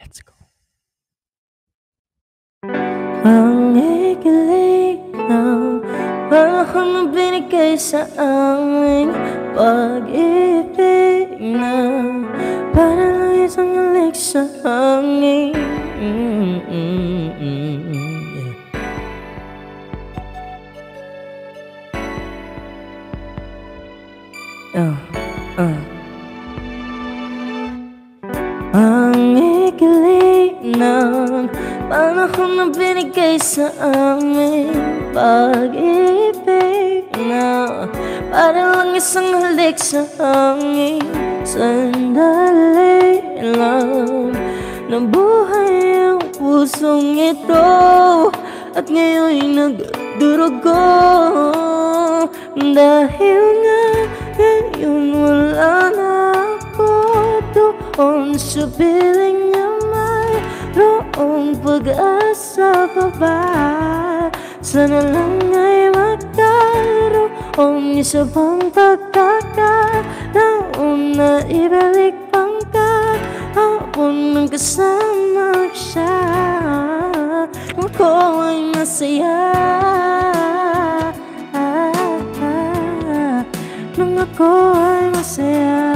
Let's go. Ang ikilig ng panahon na binigay sa amin, pag-ibig na para lang isang halik sa hangin. Ang ikilig ng panahon na binigay sa amin, pag-ibig na para lang isang halik sa hangin. Sandali lang nabuhay ang pusong ito, at ngayon'y nagdurugo. Dahil nga ngayon wala na ako doon sa piling niya, mayroong pag-asa pa ba? Sana lang ay magkaroon isa pang pagkakataon na ibalik pang kahapon nang kasama siya. Ako ay masaya nang ako ay masaya.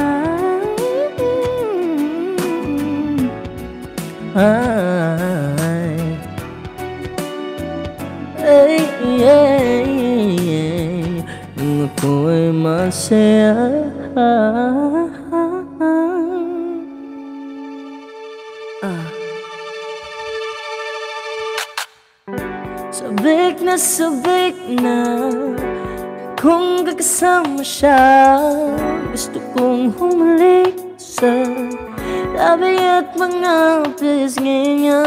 Nung ako ay masaya. Sabik na kung kakasama siya. Gusto kong humalik sa tabi at mga pisngi niya.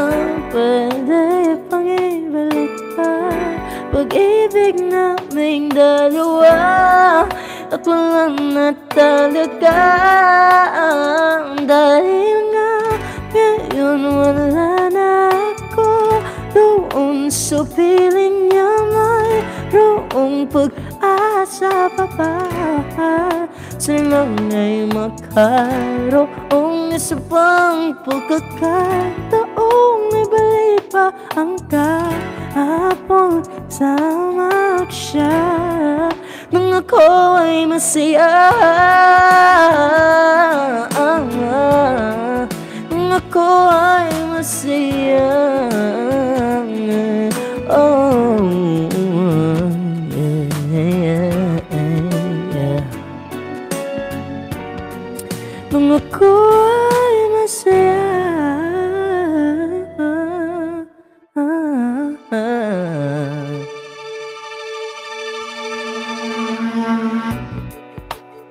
Pwede pang ibalik pa pag-ibig naming dalawa, at walang natalaga. Dahil nga ngayon wala na ako doon sa piling niya, mayroong pag-asa pa ba? Sana ay makaroon isa pang pagkakataong ibalik pa ang kahapon sama siya. Nang ako ay masaya, nang ako ay masaya. Nung ako ay masaya.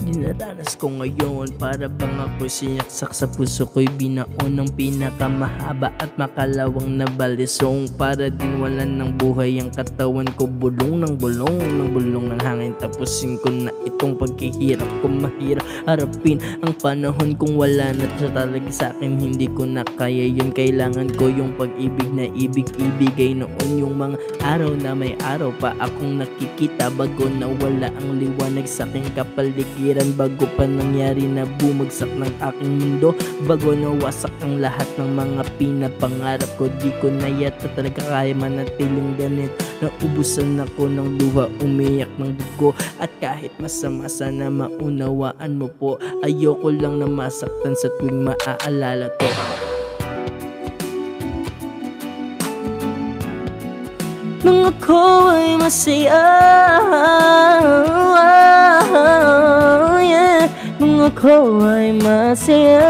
Dinadanas ko ngayon para bang ako'y sinaksak sa puso ko'y binaon ng pinakamahaba at makalawang na balisong. Para din walan ng buhay ang katawan ko, bulong ng bulong ng bulong ng hangin. Tapusin ko na itong pagkihirap ko, mahirap harapin ang panahon kung wala na siya talaga sa akin. Hindi ko na kaya yun, kailangan ko yung pag-ibig na ibigay noon. Yung mga araw na may araw pa akong nakikita bago nawala ang liwanag sa aking kapaligiran. Bago pa nangyari na bumagsak ng aking mundo, bago nawasak ang lahat ng mga pinapangarap ko. Di ko na yata talaga kaya manatiling ganit. Naubusan ako ng luha, umiyak ng dugo. At kahit masama sana maunawaan mo po, ayoko lang na masaktan sa tuwing maaalala to. Nung ako ay masaya, nung ako ay masaya.